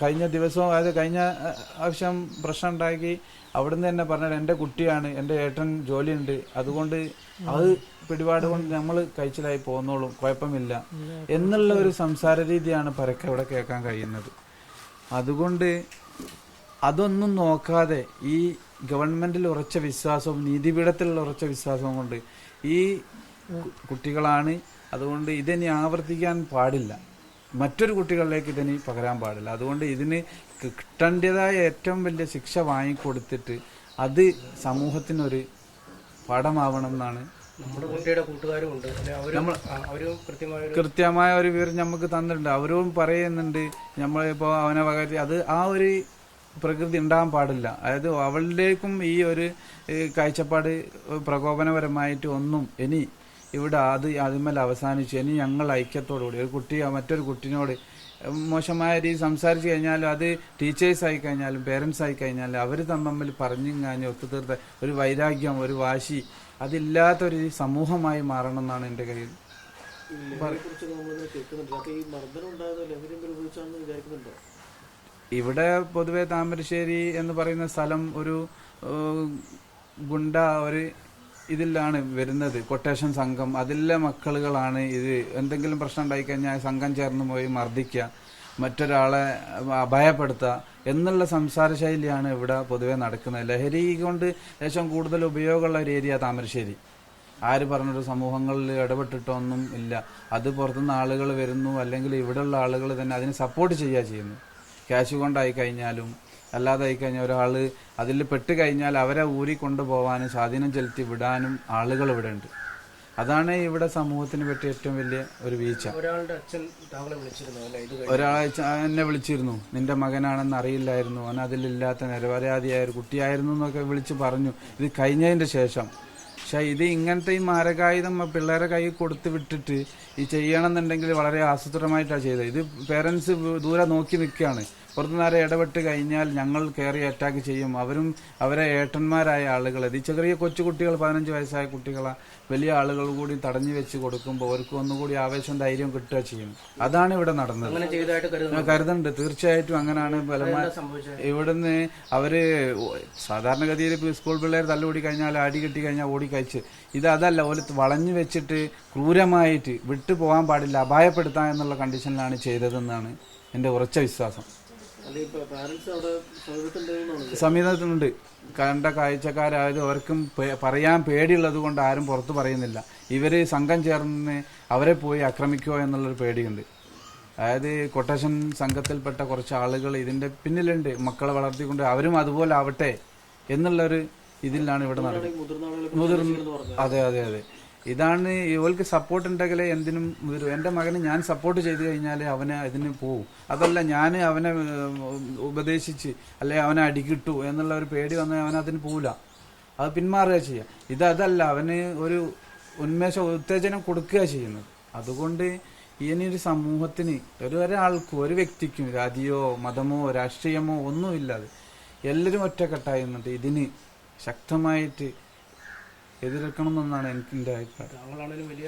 കഴിഞ്ഞ ദിവസവും അതായത് കഴിഞ്ഞ ആവശ്യം പ്രശ്നം ഉണ്ടാക്കി അവിടുന്ന് തന്നെ പറഞ്ഞാൽ എന്റെ കുട്ടിയാണ്, എന്റെ ഏട്ടൻ ജോലിയുണ്ട്, അതുകൊണ്ട് അത് പിടിപാട് കൊണ്ട് നമ്മൾ കഴിച്ചിലായി പോന്നോളും, കുഴപ്പമില്ല എന്നുള്ള ഒരു സംസാര രീതിയാണ് പരക്കെ ഇവിടെ കേൾക്കാൻ കഴിയുന്നത്. അതുകൊണ്ട് അതൊന്നും നോക്കാതെ ഈ ഗവൺമെന്റിൽ ഉറച്ച വിശ്വാസവും നീതിപീഠത്തിലുള്ള ഉറച്ച വിശ്വാസവും കൊണ്ട് ഈ കുട്ടികളാണ്, അതുകൊണ്ട് ഇതിനി ആവർത്തിക്കാൻ പാടില്ല, മറ്റൊരു കുട്ടികളിലേക്ക് ഇതിന് പകരാൻ പാടില്ല. അതുകൊണ്ട് ഇതിന് കിട്ടേണ്ടതായ ഏറ്റവും വലിയ ശിക്ഷ വാങ്ങിക്കൊടുത്തിട്ട് അത് സമൂഹത്തിനൊരു പാഠമാവണം എന്നാണ്. നമ്മുടെ കുട്ടിയുടെ കൂട്ടുകാരും ഉണ്ട്, കൃത്യമായ ഒരു വിവരം നമുക്ക് തന്നിട്ടുണ്ട്. അവരും പറയുന്നുണ്ട് നമ്മളിപ്പോ അവനെ പകർത്തി അത് ആ ഒരു പ്രകൃതി ഉണ്ടാകാൻ പാടില്ല. അതായത് അവളിലേക്കും ഈ ഒരു കാഴ്ചപ്പാട് പ്രകോപനപരമായിട്ട് ഒന്നും ഇനി ഇവിടെ അതിന്മേൽ അവസാനിച്ചു. ഇനി ഞങ്ങൾ ഐക്യത്തോടുകൂടി ഒരു കുട്ടി മറ്റൊരു കുട്ടിനോട് മോശമായ രീതി സംസാരിച്ചു കഴിഞ്ഞാലും അത് ടീച്ചേഴ്സ് ആയി കഴിഞ്ഞാലും പേരൻസ് ആയി കഴിഞ്ഞാലും അവർ തമ്മിൽ പറഞ്ഞും കഴിഞ്ഞ് ഒത്തുതീർത്ത ഒരു വൈരാഗ്യം, ഒരു വാശി അതില്ലാത്തൊരു സമൂഹമായി മാറണം എന്നാണ് എൻ്റെ കയ്യിൽ. ഇവിടെ പൊതുവെ താമരശ്ശേരി എന്ന് പറയുന്ന സ്ഥലം ഒരു ഗുണ്ട ഒരു ഇതിലാണ് വരുന്നത്, കൊട്ടേഷൻ സംഘം, അതിലെ മക്കളുകളാണ് ഇത്. എന്തെങ്കിലും പ്രശ്നം ഉണ്ടായിക്കഴിഞ്ഞാൽ സംഘം ചേർന്ന് പോയി മർദ്ദിക്കുക, മറ്റൊരാളെ ഭയപ്പെടുത്തുക എന്നുള്ള സംസാര ശൈലിയാണ് ഇവിടെ പൊതുവെ നടക്കുന്നത്. ലഹരി കൊണ്ട് ഏറ്റവും കൂടുതൽ ഉപയോഗമുള്ള ഒരു ഏരിയ താമരശ്ശേരി. ആര് പറഞ്ഞൊരു സമൂഹങ്ങളിൽ ഇടപെട്ടിട്ടൊന്നും ഇല്ല. അത് പുറത്തുനിന്ന് ആളുകൾ വരുന്നു, അല്ലെങ്കിൽ ഇവിടെയുള്ള ആളുകൾ തന്നെ അതിന് സപ്പോർട്ട് ചെയ്യുക ചെയ്യുന്നു. ക്യാഷ് കൊണ്ടായി കഴിഞ്ഞാലും അല്ലാതെ ആയിക്കഴിഞ്ഞാൽ ഒരാൾ അതിൽ പെട്ട് കഴിഞ്ഞാൽ അവരെ ഊരി കൊണ്ടുപോകാനും സ്വാധീനം ചെലുത്തി വിടാനും ആളുകൾ ഇവിടെ ഉണ്ട്. അതാണ് ഇവിടെ സമൂഹത്തിന് പറ്റിയ ഏറ്റവും വലിയ ഒരു വീഴ്ച. ഒരാളെ എന്നെ വിളിച്ചിരുന്നു, നിന്റെ മകനാണെന്ന് അറിയില്ലായിരുന്നു, അവൻ അതിലില്ലാത്ത നിരപരാധിയായ ഒരു കുട്ടിയായിരുന്നു എന്നൊക്കെ വിളിച്ച് പറഞ്ഞു. ഇത് കഴിഞ്ഞതിന്റെ ശേഷം. പക്ഷെ ഇത് ഇങ്ങനത്തെ ഈ മാരകായുധം പിള്ളേരെ കൈ കൊടുത്ത് വിട്ടിട്ട് ഈ ചെയ്യണമെന്നുണ്ടെങ്കിൽ വളരെ ആസൂത്രിതമായിട്ടാണ് ചെയ്തത്. ഇത് പേരൻസ് ദൂരെ നോക്കി നിൽക്കുകയാണ്. പുറത്തുനിന്നാരെ ഇടപെട്ട് കഴിഞ്ഞാൽ ഞങ്ങൾ കയറി അറ്റാക്ക് ചെയ്യും. അവരും അവരെ ഏട്ടന്മാരായ ആളുകൾ, ഇത് ചെറിയ കൊച്ചുകുട്ടികൾ, 15 വയസ്സായ കുട്ടികളെ വലിയ ആളുകൾ കൂടി തടഞ്ഞു വെച്ച് കൊടുക്കുമ്പോൾ അവർക്ക് ഒന്നുകൂടി ആവേശം, ധൈര്യം കിട്ടുക ചെയ്യും. അതാണ് ഇവിടെ നടന്നത്. കരുതുന്നുണ്ട്, തീർച്ചയായിട്ടും അങ്ങനെയാണ്. ഇവിടുന്ന് അവര് സാധാരണഗതിയിൽ സ്കൂൾ പിള്ളേർ തല്ലുകൂടി കഴിഞ്ഞാൽ അടി കിട്ടി കഴിഞ്ഞാൽ ഓടിക്കഴിച്ച്, അതല്ല, ഒരു വളഞ്ഞു വെച്ചിട്ട് ക്രൂരമായിട്ട് വിട്ടു പോകാൻ പാടില്ല, അപായപ്പെടുത്താം എന്നുള്ള കണ്ടീഷനിലാണ് ചെയ്തതെന്നാണ് എന്റെ ഉറച്ച വിശ്വാസം. സമീപത്തുണ്ട്. കണ്ട കാഴ്ചക്കാരായത് അവർക്കും പറയാൻ പേടിയുള്ളത് കൊണ്ട് ആരും പുറത്തു പറയുന്നില്ല. ഇവര് സംഘം ചേർന്ന് അവരെ പോയി ആക്രമിക്കുമോ എന്നുള്ളൊരു പേടിയുണ്ട്. അതായത് കൊട്ടേഷൻ സംഘത്തിൽപ്പെട്ട കുറച്ച് ആളുകൾ ഇതിന്റെ പിന്നിലുണ്ട്. മക്കളെ വളർത്തിക്കൊണ്ട് അവരും അതുപോലെ ആവട്ടെ എന്നുള്ളൊരു ഇതിലാണ് ഇവിടെ നടക്കുന്നത്. അതെ അതെ അതെ, ഇതാണ് ഇവൾക്ക് സപ്പോർട്ട് ഉണ്ടെങ്കിലേ എന്തിനും മുതിരും. എന്റെ മകന് ഞാൻ സപ്പോർട്ട് ചെയ്തു കഴിഞ്ഞാൽ അവന് അതിന് പോവും. അതല്ല ഞാൻ അവനെ ഉപദേശിച്ച് അല്ലെ അവനെ അടികിട്ടു എന്നുള്ള ഒരു പേടി വന്നാൽ അവൻ അതിന് പോവില്ല, അത് പിന്മാറുക ചെയ്യാം. അതല്ല, അവന് ഒരു ഉത്തേജനം കൊടുക്കുക ചെയ്യുന്നത്. അതുകൊണ്ട് ഇനിയൊരു സമൂഹത്തിന് ഒരാൾക്കും ഒരു വ്യക്തിക്കും ജാതിയോ മതമോ രാഷ്ട്രീയമോ ഒന്നുമില്ലാതെ എല്ലാവരും ഒറ്റക്കെട്ടായി നിന്നിട്ട് ഇതിന് ശക്തമായിട്ട് എതിർക്കണം എന്നാണ് എൻ്റെ അഭിപ്രായം. താങ്കളാണെങ്കിലും വലിയ